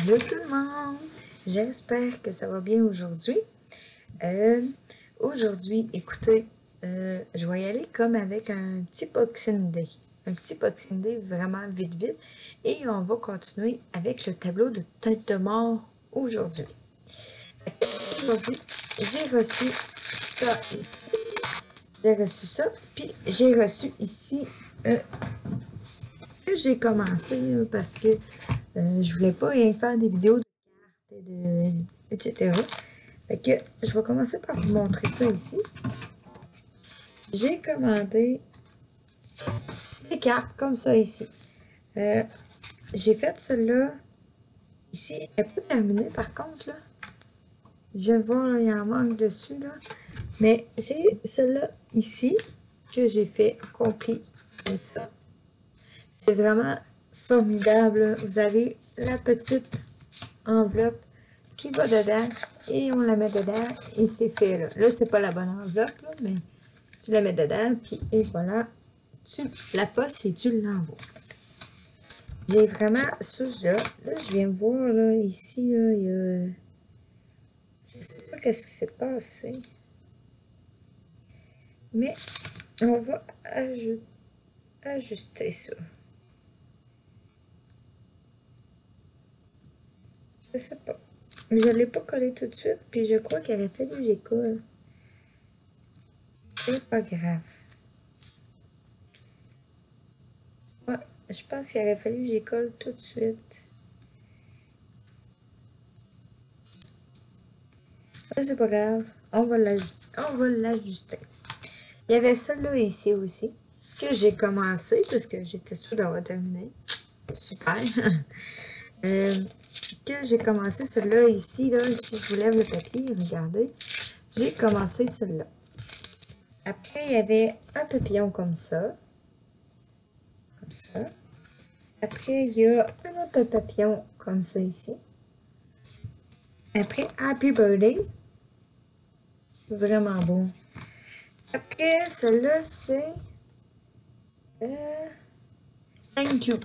Allô tout le monde, j'espère que ça va bien aujourd'hui. Aujourd'hui, écoutez, je vais y aller comme avec un petit Boxing Day. Un petit Boxing Day vraiment vite vite. Et on va continuer avec le tableau de tête de mort aujourd'hui. Aujourd'hui, j'ai reçu ça ici. J'ai reçu ça, puis j'ai reçu ici que j'ai commencé parce que je voulais pas rien faire des vidéos de cartes, etc. Fait que je vais commencer par vous montrer ça ici. J'ai commandé des cartes comme ça ici. J'ai fait celle-là ici. Elle n'est pas terminée par contre là. Je viens de voir là, il y en manque dessus là. Mais j'ai celle-là ici que j'ai fait complet comme ça. C'est vraiment formidable. Vous avez la petite enveloppe qui va dedans et on la met dedans et c'est fait là. Là, c'est pas la bonne enveloppe, là, mais tu la mets dedans puis et voilà, tu la postes et tu l'envoies. J'ai vraiment ça là. Là, je viens voir là, ici, là, il y a. Je sais pas qu'est-ce qui s'est passé. Mais on va ajuster ça. Je sais pas. Je ne l'ai pas collé tout de suite, puis je crois qu'il aurait fallu que j'y colle. C'est pas grave. Ouais, je pense qu'il aurait fallu que j'y colle tout de suite. Mais c'est pas grave. On va l'ajuster. Il y avait celui-là ici aussi, que j'ai commencé, parce que j'étais sûre d'avoir terminé. Super. Que j'ai commencé celui-là ici, là, si je vous lève le papier, regardez. J'ai commencé celui-là. Après, il y avait un papillon comme ça. Comme ça. Après, il y a un autre papillon comme ça ici. Après, Happy Birthday. Vraiment beau. Après, celui-là, c'est Thank You.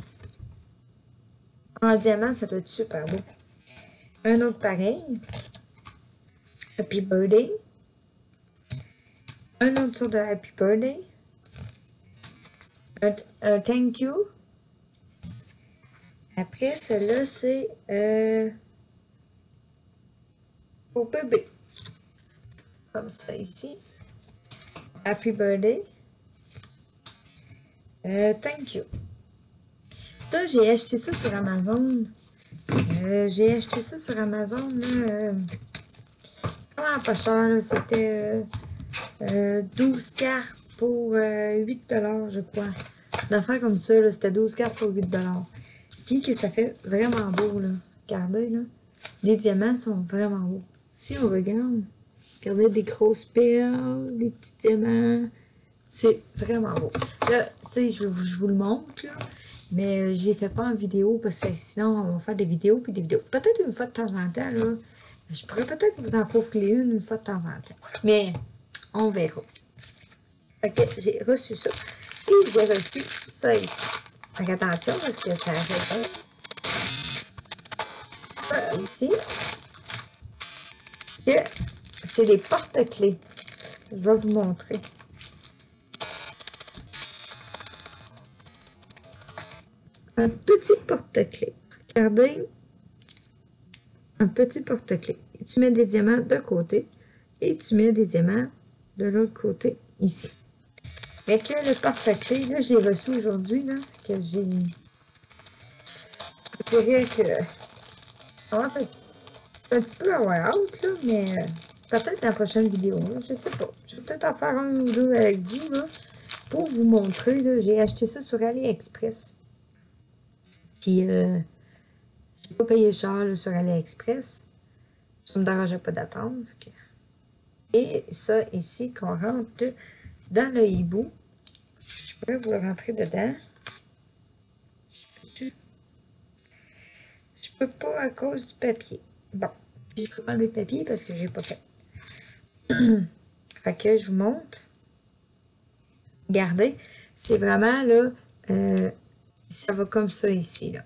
En diamant, ça doit être super beau. Un autre pareil. Happy Birthday. Un autre sorte de Happy Birthday. Un Thank You. Après, celui-là, c'est pour bébé. Comme ça ici. Happy Birthday. Thank You. Ça, j'ai acheté ça sur Amazon. J'ai acheté ça sur Amazon. Vraiment pas cher. C'était 12 cartes pour 8 $, je crois. D'affaires comme ça, c'était 12 cartes pour 8 $. Puis que ça fait vraiment beau. Là. Regardez, là. Les diamants sont vraiment beaux. Si on regarde, regardez des grosses perles, des petits diamants. C'est vraiment beau. Là, tu sais, je vous le montre, là. Mais je les fais pas en vidéo parce que sinon, on va faire des vidéos puis des vidéos. Peut-être une fois de temps en temps, là. Je pourrais peut-être vous en faufiler une fois de temps en temps. Mais on verra. Ok, j'ai reçu ça. Et j'ai reçu ça ici. Donc attention parce que ça répond. Ça ici. Que c'est des porte-clés. Je vais vous montrer. Un petit porte-clés. Regardez. Un petit porte-clés. Tu mets des diamants de côté et tu mets des diamants de l'autre côté ici. Mais que le porte-clés, là, j'ai reçu aujourd'hui, là, que j'ai... Je dirais que... Oh, c'est un petit peu avoir hâte, là, mais peut-être dans la prochaine vidéo, là, je sais pas. Je vais peut-être en faire un ou deux avec vous, là, pour vous montrer, là. J'ai acheté ça sur AliExpress. Puis, j'ai pas payé cher, là, sur AliExpress. Ça me dérangeait pas d'attendre. Et ça, ici, qu'on rentre dans le hibou. Je pourrais vous le rentrer dedans. Je peux pas à cause du papier. Bon, je peux prendre le papier parce que j'ai pas fait. Fait que je vous montre. Regardez, c'est vraiment là, ça va comme ça ici, là.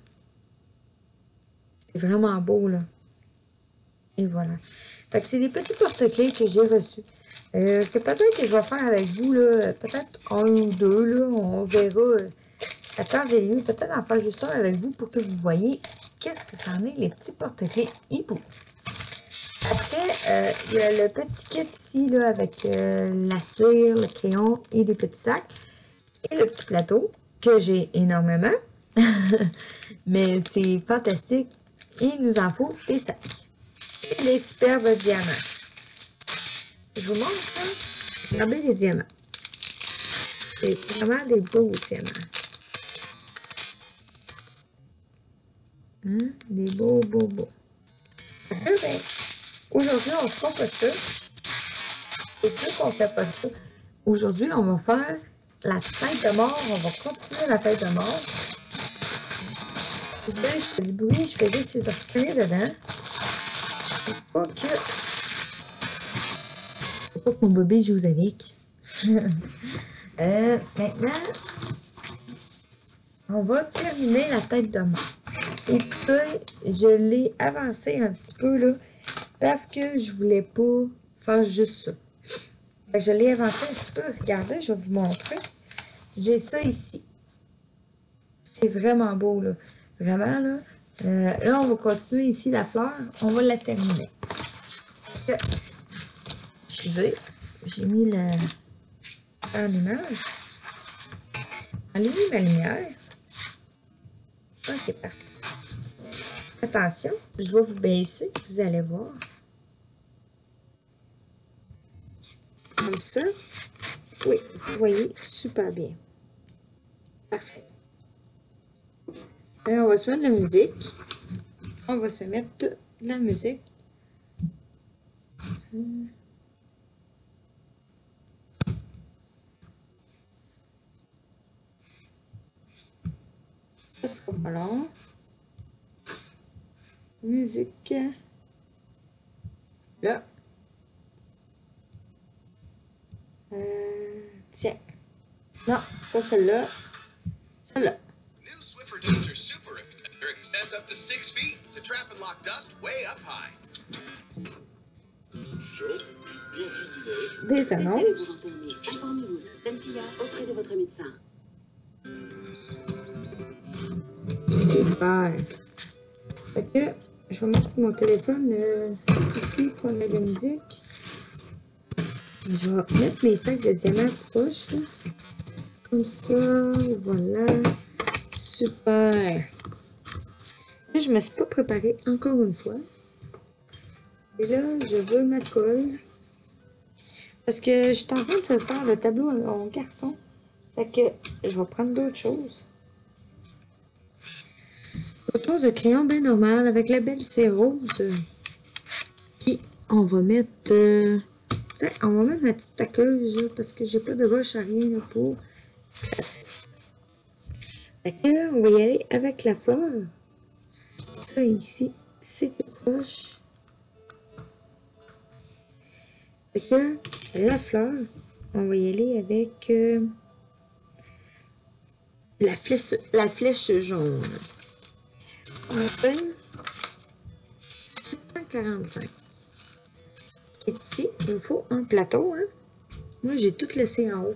C'est vraiment beau, là. Et voilà. Fait que c'est des petits porte-clés que j'ai reçus. Que peut-être que je vais faire avec vous, là, peut-être un ou deux, là, on verra à temps et lieu, peut-être en faire juste un avec vous pour que vous voyez qu'est-ce que c'en est, les petits porte-clés hibou. Après, il y a le petit kit ici, là, avec la cire, le crayon et des petits sacs. Et le petit plateau, que j'ai énormément. Mais c'est fantastique. Il nous en faut des sacs. Et les superbes diamants. Je vous montre, hein? Regardez les diamants. C'est vraiment des beaux diamants. Hein? Des beaux, beaux, beaux. Ben, aujourd'hui, on ne fera pas ça. C'est sûr qu'on ne fait pas ça. Aujourd'hui, on va faire la tête de mort. On va continuer la tête de mort. Vous savez, je fais du bruit, je fais juste ces obstacles dedans. Faut pas que mon bébé joue avec. Maintenant, on va terminer la tête de mort. Et puis, je l'ai avancé un petit peu, là, parce que je voulais pas faire juste ça. Fait que je l'ai avancé un petit peu. Regardez, je vais vous montrer. J'ai ça ici. C'est vraiment beau, là. Vraiment, là. Là, on va continuer ici la fleur. On va la terminer. Excusez, j'ai mis l'image. Allumez ma lumière. Ok, parfait. Attention, je vais vous baisser, vous allez voir. Comme ça. Oui, vous voyez super bien. Parfait. Alors, on va se mettre de la musique. On va se mettre de la musique. Ça sera pas long. Musique. Là. Tiens. Non, pas celle-là. Celle-là. New Swiffer Duster Super Extender extends up to 6 feet to trap and lock dust way up high. Des Cessez de annonces. vous renseigner. Informez-vous sur Temphila auprès de votre médecin. Super. Fait que je vais mettre mon téléphone ici pour mettre de la musique. Je vais mettre mes sacs de diamants proches. Là. Comme ça. Voilà. Super. Là, je me suis pas préparée encore une fois. Et là, je veux ma colle. Parce que je suis en train de faire le tableau à mon garçon. Fait que je vais prendre d'autres choses. Autre chose de crayon bien normal avec la belle cire rose. Puis on va mettre, on va mettre ma petite taqueuse là, parce que j'ai pas de roche à rien là, pour placer. Fait que on va y aller avec la fleur. Ça ici, c'est tout proche. Fait que la fleur, on va y aller avec la flèche jaune. On fait 745. Et ici, il me faut un plateau. Hein? Moi, j'ai tout laissé en haut.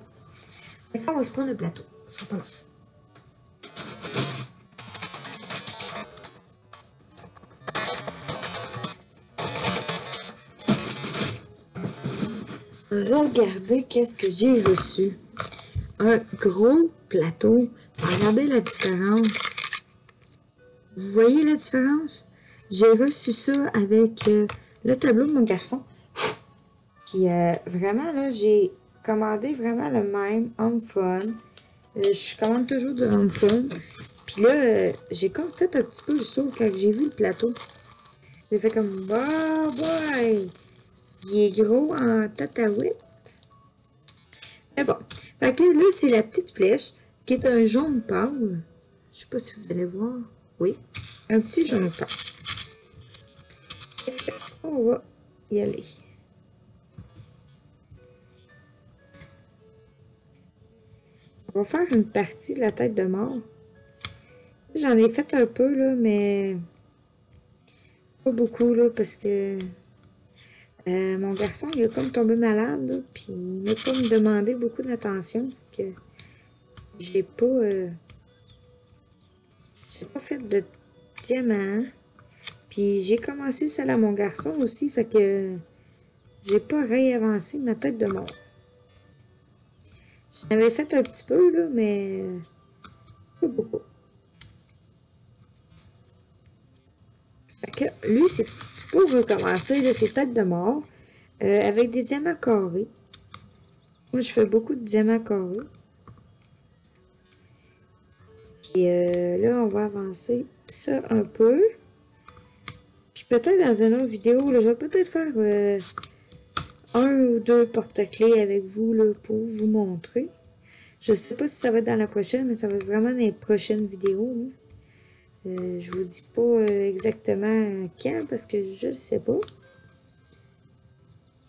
D'accord, on va se prendre un plateau. Ce sera pas long. Regardez qu'est-ce que j'ai reçu. Un gros plateau. Regardez la différence. Vous voyez la différence? J'ai reçu ça avec le tableau de mon garçon. Puis vraiment, là, j'ai commandé vraiment le même Home Fun. Je commande toujours du Home Fun. Puis là, j'ai comme fait un petit peu le saut quand j'ai vu le plateau. J'ai fait comme, bah, boy! Il est gros en tataouette. Mais bon. Fait que là, c'est la petite flèche qui est un jaune pâle. Je sais pas si vous allez voir. Oui. Un petit jaune pâle. On va y aller. On va faire une partie de la tête de mort. J'en ai fait un peu, là, mais Pas beaucoup, là, parce que mon garçon, il a comme tombé malade, là, puis il m'a pas me demandé beaucoup d'attention. Fait que j'ai pas fait de diamant. Puis j'ai commencé celle à mon garçon aussi, fait que j'ai pas réavancé ma tête de mort. J'en avais fait un petit peu, là, mais pas beaucoup. Fait que lui, c'est pour recommencer, là, ses têtes de mort avec des diamants carrés. Moi, je fais beaucoup de diamants carrés. Puis là, on va avancer ça un peu. Puis peut-être dans une autre vidéo, là, je vais peut-être faire un ou deux porte-clés avec vous là, pour vous montrer. Je sais pas si ça va être dans la prochaine, mais ça va être vraiment dans les prochaines vidéos. Je vous dis pas exactement quand parce que je ne sais pas.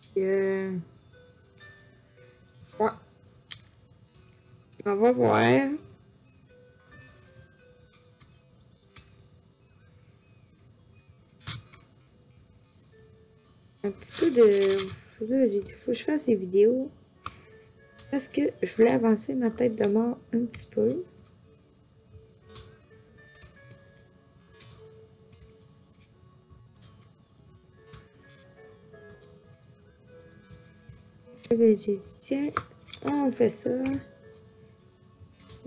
Puis, ouais. On va voir. Un petit peu de... Là, j'ai dit, faut que je fasse des vidéos. Parce que je voulais avancer ma tête de mort un petit peu. J'ai dit, tiens, on fait ça.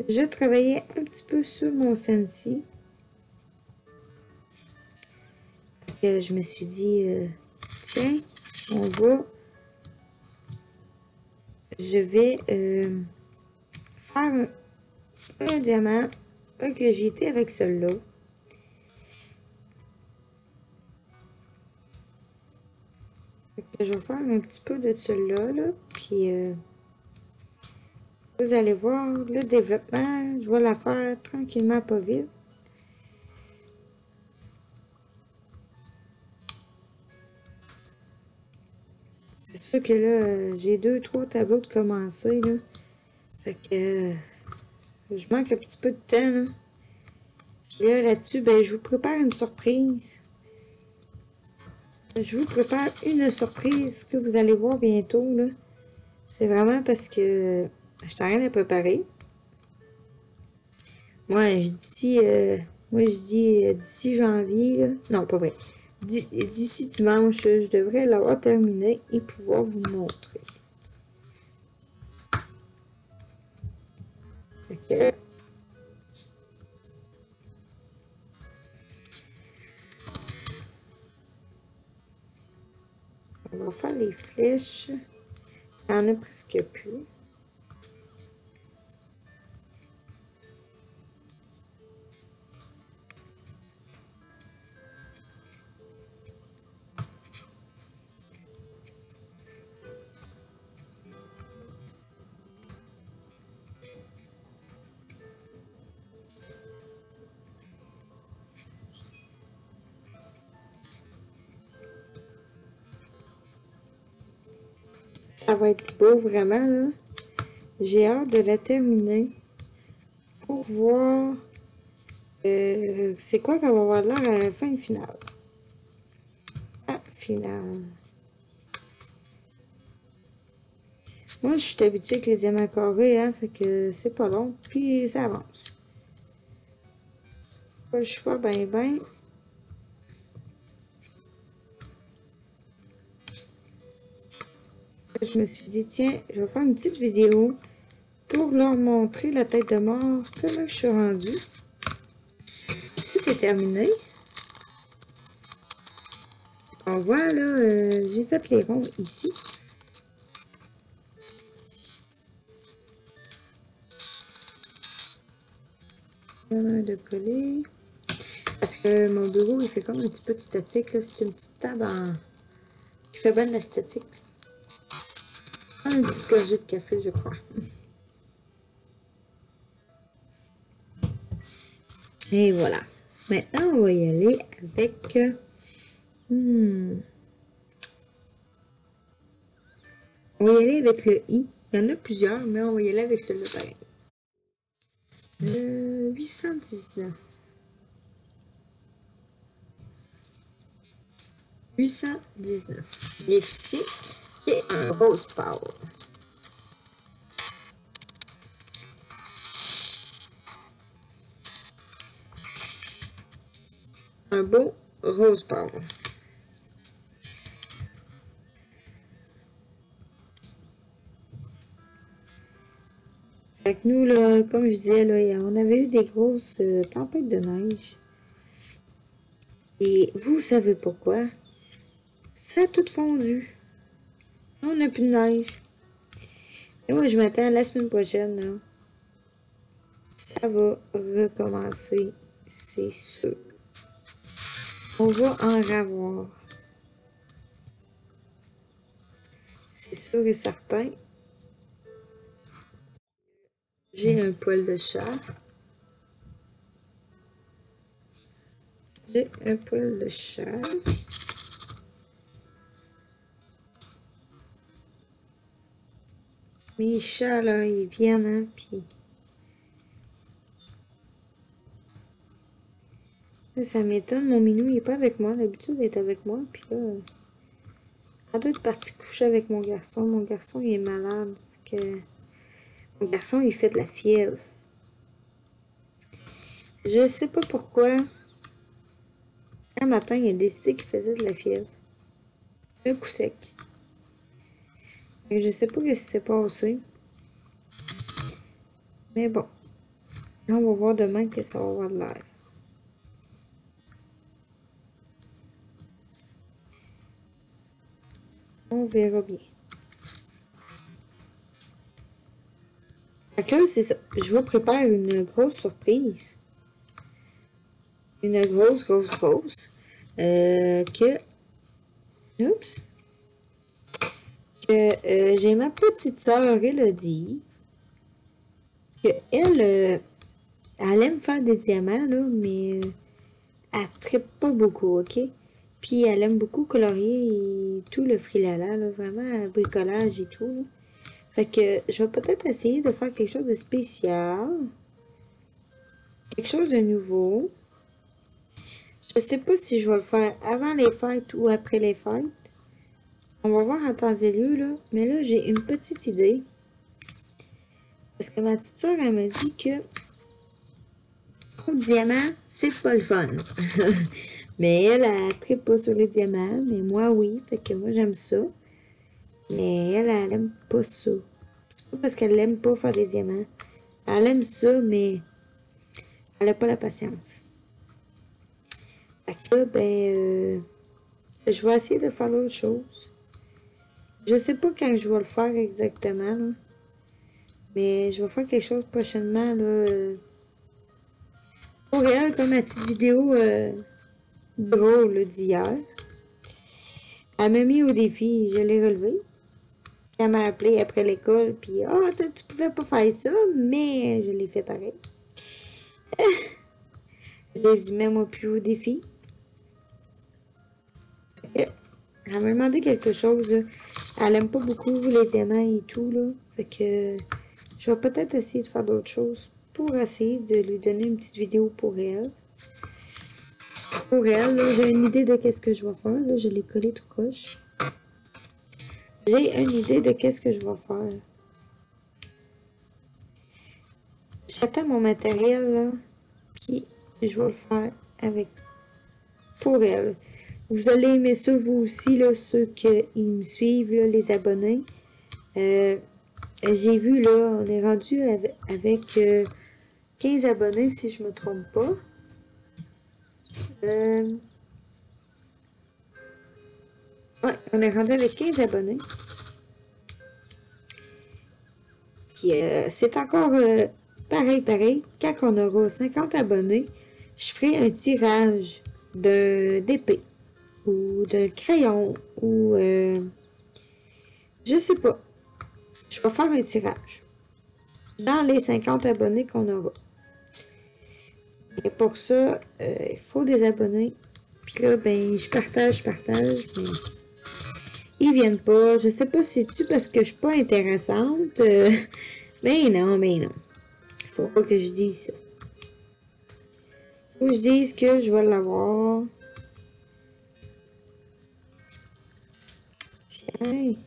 Je travaillais un petit peu sur mon Sensi. Je me suis dit, tiens, je vais faire un diamant que j'ai été avec celui-là. Je vais faire un petit peu de celui-là, là, puis vous allez voir le développement. Je vais la faire tranquillement, pas vite. C'est sûr que là, j'ai 2-3 tableaux de commencer, là. Fait que je manque un petit peu de temps, là. Puis là-dessus, ben, je vous prépare une surprise. Je vous prépare une surprise que vous allez voir bientôt, là. C'est vraiment parce que je t'ai rien à préparer. Moi, je dis d'ici janvier, là. Non, pas vrai. D'ici dimanche, je devrais l'avoir terminé et pouvoir vous montrer. Okay. On va faire les flèches. Il n'y en a presque plus. Ça va être beau, vraiment, là. J'ai hâte de la terminer pour voir c'est quoi qu'on va avoir l'air à la fin finale. Ah, finale. Moi, je suis habituée avec les diamants carrés, hein, fait que c'est pas long, puis ça avance. Pas le choix, ben. Je me suis dit, tiens, je vais faire une petite vidéo pour leur montrer la tête de mort, comment je suis rendue. Ici, c'est terminé. On voit, là, j'ai fait les ronds ici. De coller. Parce que mon bureau, il fait comme un petit peu de statique, là. C'est une petite table qui fait bien de la statique. Une petite gorgée de café, je crois. Et voilà. Maintenant, on va y aller avec... On va y aller avec le I. Il y en a plusieurs, mais on va y aller avec celui-là pareil. 819. 819. Il est ici. Et un Rose Power. Un beau Rose Power. Fait que nous, là, comme je disais, là, on avait eu des grosses tempêtes de neige. Et vous savez pourquoi? Ça a tout fondu. On n'a plus de neige. Et moi, je m'attends à la semaine prochaine, là. Ça va recommencer, c'est sûr. On va en ravoir. C'est sûr et certain. J'ai un poil de chat. J'ai un poil de chat. Mes chats, là, ils viennent, hein, puis... Ça m'étonne, mon minou, il est pas avec moi. D'habitude, il est avec moi, puis là... Il doit être parti coucher avec mon garçon. Mon garçon, il est malade. Fait que... Mon garçon, il fait de la fièvre. Je sais pas pourquoi. Un matin, il a décidé qu'il faisait de la fièvre. Un coup sec. Et je sais pas ce qui s'est passé. Mais bon. On va voir demain que ça va avoir de l'air. On verra bien. Fait que là, c'est ça. Je vous prépare une grosse surprise. Une grosse. Que... Oups. Que j'ai ma petite sœur Elodie. Que elle aime faire des diamants, là, mais elle ne trippe pas beaucoup, ok? Puis elle aime beaucoup colorier et tout le frilala, là, vraiment bricolage et tout, là. Fait que je vais peut-être essayer de faire quelque chose de spécial. Quelque chose de nouveau. Je sais pas si je vais le faire avant les fêtes ou après les fêtes. On va voir en temps et lieu, là. Mais là, j'ai une petite idée. Parce que ma petite soeur, elle m'a dit que trop de diamants, c'est pas le fun. Mais elle trippe pas sur les diamants. Mais moi, oui. Fait que moi, j'aime ça. Mais elle aime pas ça. C'est pas parce qu'elle aime pas faire des diamants. Elle aime ça, mais elle a pas la patience. Fait que là, ben, je vais essayer de faire d'autres choses. Je sais pas quand je vais le faire exactement, là. Mais je vais faire quelque chose prochainement, là. Pour elle, comme ma petite vidéo drôle d'hier. Elle m'a mis au défi, je l'ai relevé. Elle m'a appelé après l'école, puis « Ah, oh, tu pouvais pas faire ça, mais je l'ai fait pareil. » J'ai dit « Mets-moi plus au défi. » Elle m'a demandé quelque chose, là. Elle aime pas beaucoup les diamants et tout, là. Fait que je vais peut-être essayer de faire d'autres choses pour essayer de lui donner une petite vidéo pour elle. Pour elle, là, j'ai une idée de qu'est-ce que je vais faire. Là, je l'ai collé tout croche. J'ai une idée de qu'est-ce que je vais faire. J'attends mon matériel, là, puis je vais le faire avec pour elle. Vous allez aimer ça, vous aussi, là, ceux qui me suivent, là, les abonnés. J'ai vu, là, on est rendu avec 15 abonnés, si je me trompe pas. Ouais, on est rendu avec 15 abonnés. Puis, c'est encore pareil. Quand on aura 50 abonnés, je ferai un tirage d'épée ou de crayon ou je sais pas. Je vais faire un tirage dans les 50 abonnés qu'on aura. Et pour ça, il faut des abonnés. Puis là, ben, je partage, mais ils viennent pas. Je sais pas si c'est-tu parce que je suis pas intéressante. Mais non. Faut pas que je dise ça. Faut que je dise que je vais l'avoir. Hey.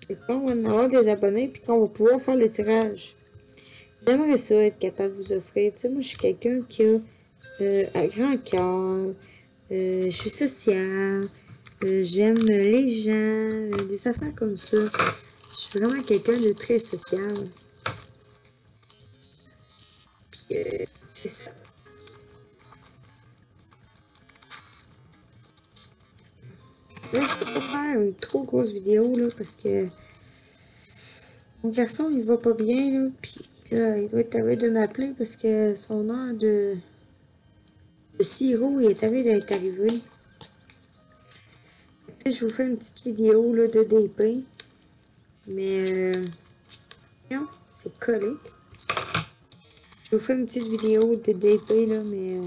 Et quand on va avoir des abonnés, puis qu'on va pouvoir faire le tirage. J'aimerais ça être capable de vous offrir. Tu sais, moi, je suis quelqu'un qui a un grand cœur. Je suis sociale. J'aime les gens. Des affaires comme ça. Je suis vraiment quelqu'un de très social. Puis, c'est ça. Là, je peux pas faire une trop grosse vidéo, là, parce que mon garçon, il va pas bien, là. Puis, là, il doit être à veille de m'appeler parce que son heure de sirop est à veille d'être arrivé. Je vous fais une petite vidéo là, de DP. Mais non, c'est collé. Je vous fais une petite vidéo de DP là, mais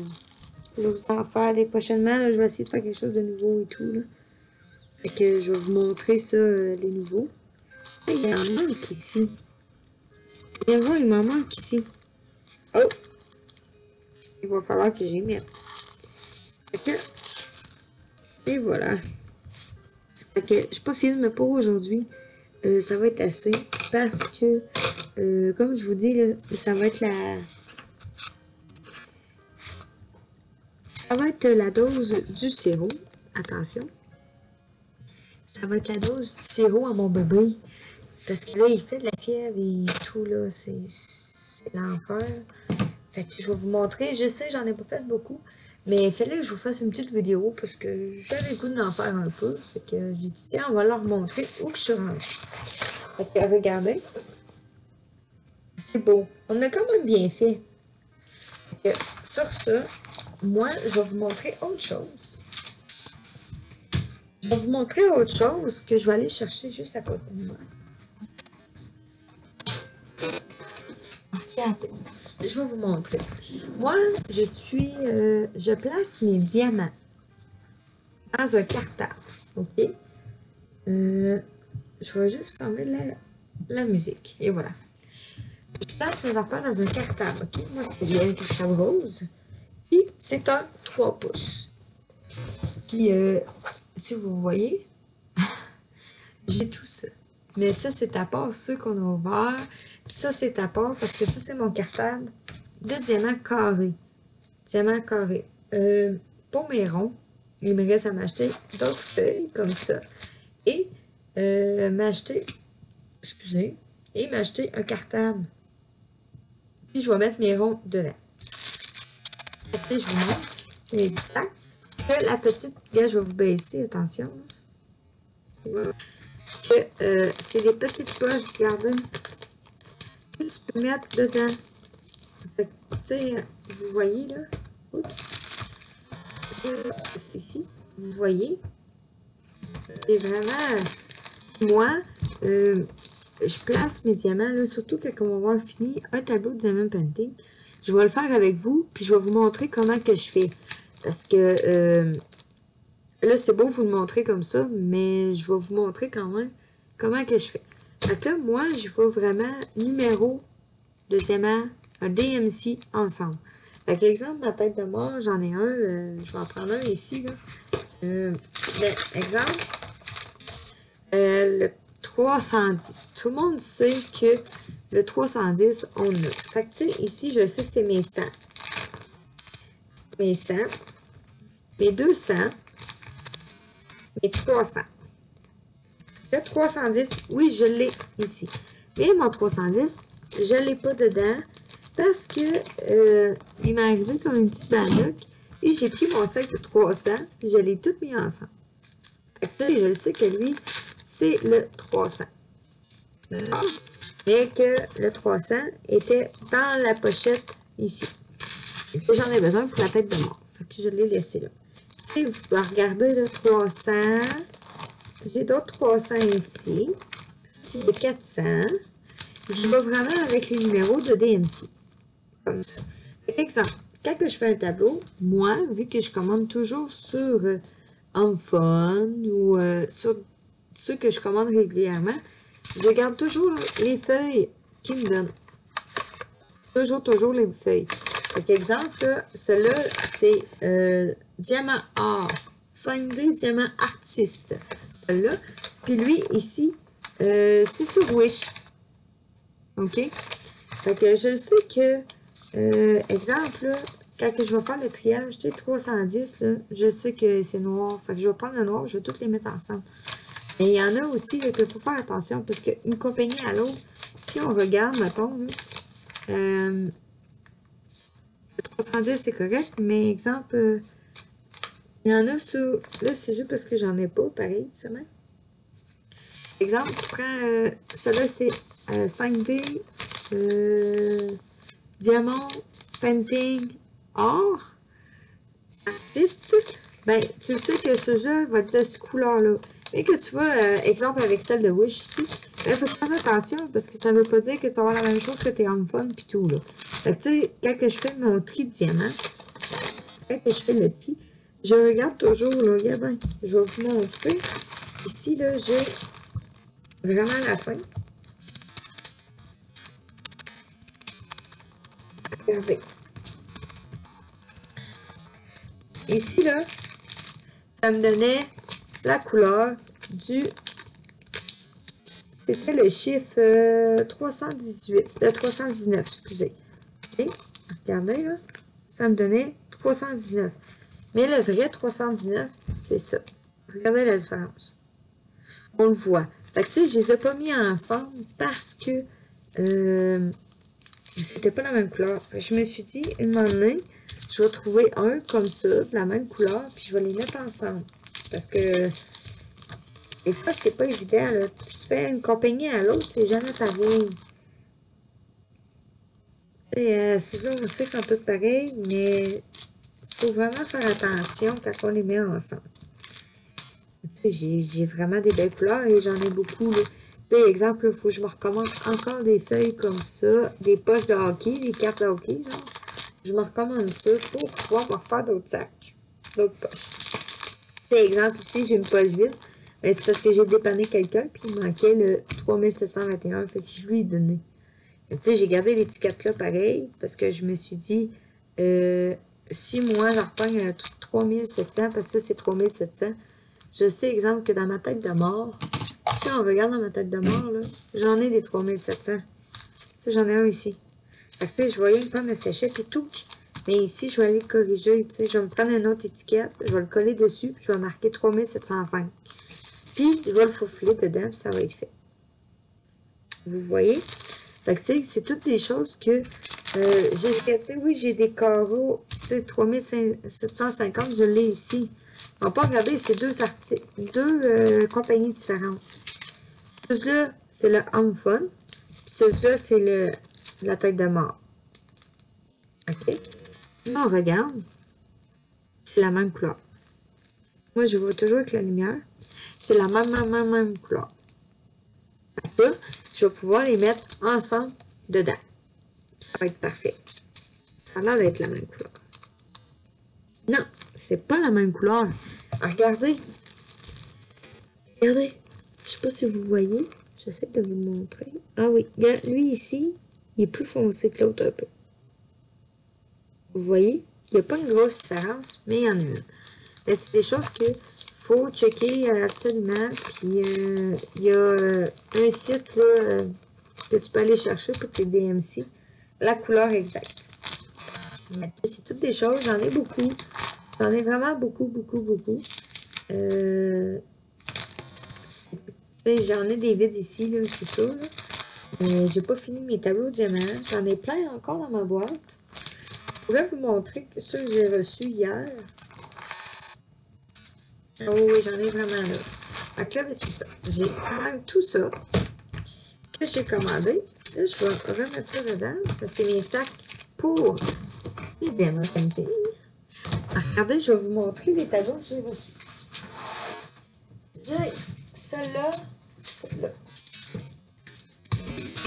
je vais vous en faire des prochainement. Là, je vais essayer de faire quelque chose de nouveau et tout. Là. Fait que je vais vous montrer ça, les nouveaux. Il y en manque ici. Viens voir, il m'en manque ici. Oh! Il va falloir que j'y mette. Fait que, et voilà. Fait que je pas filmé pour aujourd'hui. Ça va être assez. Parce que, comme je vous dis, là, ça va être la dose du sirop. Attention. Ça va être la dose du sirop à mon bébé. Parce que là, il fait de la fièvre et tout, là. C'est l'enfer. Fait que je vais vous montrer. Je sais, j'en ai pas fait beaucoup. Mais il fallait que je vous fasse une petite vidéo parce que j'avais le goût d'en faire un peu. Fait que j'ai dit, tiens, on va leur montrer où que je suis rendue. Fait que regardez. C'est beau. On a quand même bien fait. Fait que, sur ça, moi, je vais vous montrer autre chose. Je vais vous montrer autre chose que je vais aller chercher juste à côté de moi. Regardez. Je vais vous montrer. Moi, je place mes diamants dans un cartable, ok? Je vais juste fermer la musique, et voilà. Je place mes affaires dans un cartable, ok? Moi, c'est bien un cartable rose. Puis, c'est un 3 pouces. Puis, si vous voyez, j'ai tout ça. Mais ça, c'est à part ceux qu'on a ouverts. Puis ça, c'est à part parce que ça, c'est mon cartable de diamants carrés. Diamants carrés. Pour mes ronds, il me reste à m'acheter d'autres feuilles comme ça. Et m'acheter, excusez, et m'acheter un cartable. Puis je vais mettre mes ronds dedans. Après, je vous montre. C'est mes petits sacs. La petite, là, je vais vous baisser, attention. Que c'est des petites poches, regardez. Tu peux mettre dedans. Fait que, tu sais, vous voyez là. Oups. C'est ici. Vous voyez. C'est vraiment. Moi, je place mes diamants là, surtout quand on va avoir fini un tableau de diamant painting. Je vais le faire avec vous, puis je vais vous montrer comment que je fais. Parce que là, c'est beau vous le montrer comme ça, mais je vais vous montrer quand même comment que je fais. Donc là, moi, je vois vraiment numéro de diamant, un DMC ensemble. Fait exemple, ma tête de mort, j'en ai un. Je vais en prendre un ici. Là. Exemple, le 310. Tout le monde sait que le 310, on a. Fait que, tu sais, ici, je sais que c'est mes 100. Mes 100. Mes 200. Mes 300. Le 310, oui, je l'ai ici. Mais mon 310, je ne l'ai pas dedans parce que il m'est arrivé comme une petite bandoque et j'ai pris mon sac de 300 et je l'ai tout mis ensemble. Fait que je le sais que lui, c'est le 300. Mais que le 300 était dans la pochette ici. Et que j'en ai besoin pour la tête de mort. Fait que je l'ai laissé là. Tu sais, vous pouvez regarder le 300. J'ai d'autres 300 ici. C'est de 400. Je vais vraiment avec les numéros de DMC. Comme ça. Par exemple, quand je fais un tableau, moi, vu que je commande toujours sur Amphon ou sur ceux que je commande régulièrement, je garde toujours les feuilles qu'ils me donnent. Toujours les feuilles. Par exemple, celui-là, c'est diamant or. 5D diamant artiste. Celui-là. Puis lui, ici, c'est sur Wish. OK? Fait que je sais que, exemple, là, quand je vais faire le triage, tu sais, 310, là, je sais que c'est noir. Fait que je vais prendre le noir, je vais toutes les mettre ensemble. Mais il y en a aussi qu'il faut faire attention parce qu'une compagnie à l'autre, si on regarde, mettons, là, le 310 c'est correct, mais exemple, il y en a sur. Là, c'est juste parce que j'en ai pas, pareil, ça même. Exemple, tu prends. Celui-là, c'est 5D, diamant, painting, or, artiste. Ben, tu sais que ce jeu va être de cette couleur-là. Et que tu vois, exemple avec celle de Wish ici, il faut faire attention parce que ça ne veut pas dire que tu vas avoir la même chose que tes Home Fun puis tout, là. Fait que, tu sais, quand que je fais mon tri de diamant, quand que je fais le tri, je regarde toujours, là, regarde bien, je vais vous montrer. Ici, là, j'ai vraiment la fin. Regardez. Ici, là, ça me donnait la couleur du... C'était le chiffre 319, excusez. Et, regardez, là, ça me donnait 319. Mais le vrai 319, c'est ça. Regardez la différence. On le voit. Fait que, tu sais, je les ai pas mis ensemble parce que c'était pas la même couleur. Je me suis dit, une moment donné, je vais trouver un comme ça, de la même couleur, puis je vais les mettre ensemble. Parce que des fois, c'est pas évident, là. Tu fais une compagnie à l'autre, c'est jamais pareil. C'est sûr, on sait qu'ils sont tous pareils, mais il faut vraiment faire attention quand on les met ensemble. Tu sais, j'ai vraiment des belles couleurs et j'en ai beaucoup, là. Tu sais, exemple, il faut que je me recommande encore des feuilles comme ça, des poches de hockey, des cartes de hockey, genre. Je me recommande ça pour pouvoir me refaire d'autres sacs, d'autres poches. Tu sais, exemple, ici, j'ai une poche vide. Mais c'est parce que j'ai dépanné quelqu'un, puis il manquait le 3721, fait que je lui ai donné. Tu sais, j'ai gardé l'étiquette là pareil, parce que je me suis dit, si moi, j'en reprends un 3700, parce que ça, c'est 3700, je sais, exemple, que dans ma tête de mort, si on regarde dans ma tête de mort, là, j'en ai des 3700. Tu sais, j'en ai un ici. Fait que, tu sais, je voyais me prendre le sachet, c'est tout. Mais ici, je vais aller le corriger, tu sais, je vais me prendre une autre étiquette, je vais le coller dessus, puis je vais marquer 3705. Puis, je vais le faufiler dedans, puis ça va être fait. Vous voyez? Fait que, tu sais, c'est toutes des choses que j'ai fait. Tu sais, oui, j'ai des carreaux, tu sais, 3750, je l'ai ici. On peut regarder, c'est deux articles, deux compagnies différentes. Celui-là, c'est le Home Fun. Puis celui-là, c'est la tête de mort. OK? Là, on regarde. C'est la même couleur. Moi, je vois toujours avec la lumière. C'est la même couleur. Là, je vais pouvoir les mettre ensemble dedans. Ça va être parfait. Ça a l'air d'être la même couleur. Non, c'est pas la même couleur. Regardez. Regardez. Je sais pas si vous voyez. J'essaie de vous le montrer. Ah oui, lui ici, il est plus foncé que l'autre un peu. Vous voyez? Il n'y a pas une grosse différence, mais il y en a une. Mais c'est des choses que faut checker absolument. Puis, il y a un site là, que tu peux aller chercher pour tes DMC. La couleur exacte. C'est toutes des choses. J'en ai beaucoup. J'en ai vraiment beaucoup. J'en ai des vides ici, là, c'est sûr. J'ai pas fini mes tableaux diamants. J'en ai plein encore dans ma boîte. Je pourrais vous montrer ceux que j'ai reçus hier. Oh oui, j'en ai vraiment là. Donc là, c'est ça. J'ai quand même tout ça que j'ai commandé. Là, je vais remettre ça dedans. C'est mes sacs pour les Diamond Painting. Regardez, je vais vous montrer les tableaux que j'ai reçus. J'ai celui-là, celui-là.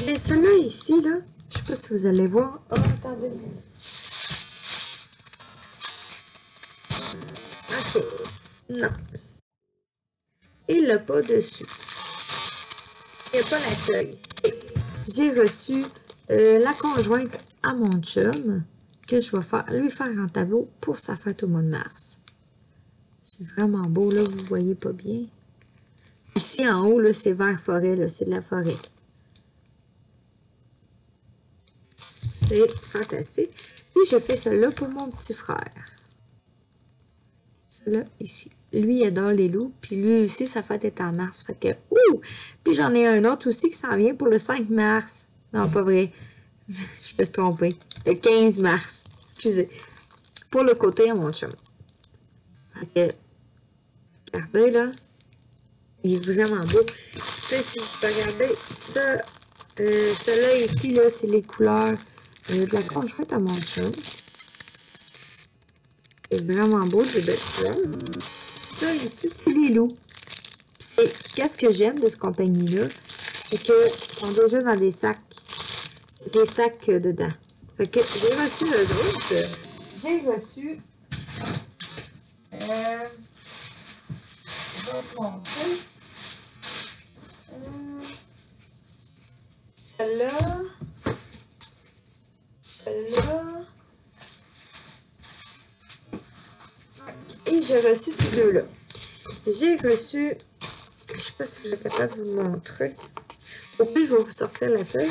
J'ai celui-là ici, là. Je sais pas si vous allez voir. Oh, attendez. OK. Non. Il l'a pas dessus. Il n'y a pas la feuille. J'ai reçu la conjointe à mon chum que je vais lui faire un tableau pour sa fête au mois de mars. C'est vraiment beau, là, vous voyez pas bien. Ici, en haut, là, c'est vert forêt, là, c'est de la forêt. C'est fantastique. Puis, je fais celle-là pour mon petit frère. Celle-là, ici. Lui, il adore les loups. Puis lui aussi, sa fête est en mars. Fait que, ouh! Puis j'en ai un autre aussi qui s'en vient pour le 5 mars. Non, pas vrai. Je me suis trompée. Le 15 mars. Excusez. Pour le côté à mon chum. Fait que, regardez, là. Il est vraiment beau. Tu sais, si vous regardez ça, celle-là ici, là, c'est les couleurs de la conjointe à mon chum. C'est vraiment beau, des belles couleurs. Ça ici, c'est les loups. Qu'est-ce que j'aime de ce compagnie-là? C'est qu'ils sont déjà dans des sacs. C'est des sacs dedans. Fait que j'ai reçu eux autres. J'ai reçu. Je vais vous montrer. Celle-là. Celle-là. Et j'ai reçu ces deux-là. J'ai reçu, je ne sais pas si je vais être capable de vous le montrer. Au pire, je vais vous sortir la feuille.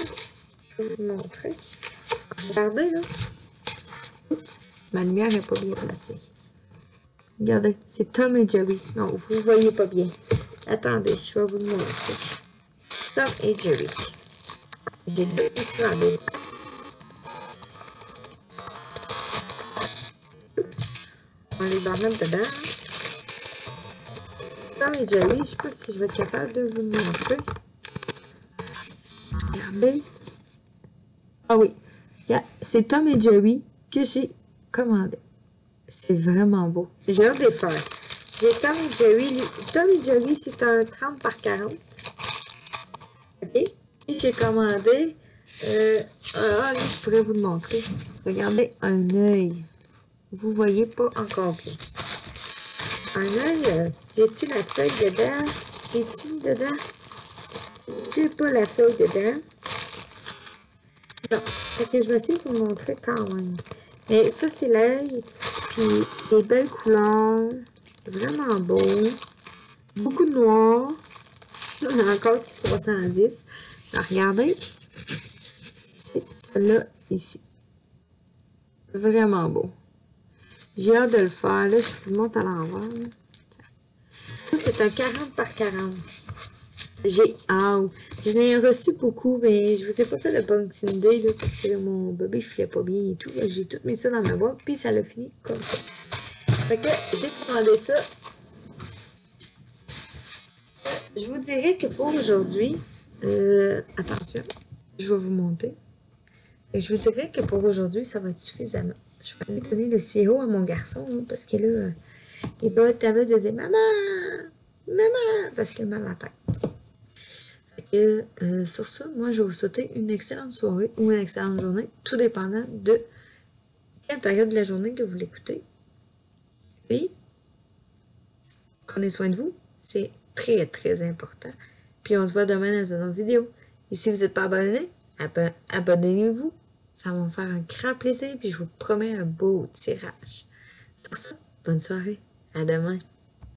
Je vais vous le montrer. Regardez, là. Oups, ma lumière n'est pas bien placée. Regardez, c'est Tom et Jerry. Non, vous ne voyez pas bien. Attendez, je vais vous le montrer. Tom et Jerry. J'ai deux ça en dessin. Oups. On les va mettre dedans. Tom et Jerry, je ne sais pas si je vais être capable de vous le montrer. Regardez. Ah oui. C'est Tom et Jerry que j'ai commandé. C'est vraiment beau. J'ai hâte de les faire. J'ai Tom et Jerry. Tom et Jerry, c'est un 30 par 40. OK. Et j'ai commandé. Là, je pourrais vous le montrer. Regardez un œil. Vous voyez pas encore bien. Un œil, j'ai-tu la feuille dedans? J'ai-tu mis dedans? J'ai pas la feuille dedans. Non. Fait que je vais essayer de vous le montrer quand même. Mais ça, c'est l'œil. Puis, des belles couleurs. Vraiment beau. Beaucoup de noir. Encore petit 310. Alors, regardez. C'est celui-là ici. Vraiment beau. J'ai hâte de le faire. Là, je vous le montre à l'envers. Ça, c'est un 40 par 40. J'ai hâte. Je n'ai reçu beaucoup, mais je vous ai pas fait le Boxing Day là, parce que là, mon bébé ne filait pas bien et tout. J'ai tout mis ça dans ma boîte, puis ça l'a fini comme ça. Fait que j'ai commandé ça. Je vous dirais que pour aujourd'hui, attention, je vais vous monter. Et je vous dirais que pour aujourd'hui, ça va être suffisamment. Je vais aller donner le sirop à mon garçon, hein, parce que là, il va être capable de dire « Maman! Maman! » parce qu'il a mal à la tête. Et sur ça, moi, je vais vous souhaiter une excellente soirée ou une excellente journée, tout dépendant de quelle période de la journée que vous l'écoutez. Puis, prenez soin de vous, c'est très, très important. Puis, on se voit demain dans une autre vidéo. Et si vous n'êtes pas abonné, abonnez-vous. Ça va me faire un grand plaisir, puis je vous promets un beau tirage. Sur ça, bonne soirée. À demain.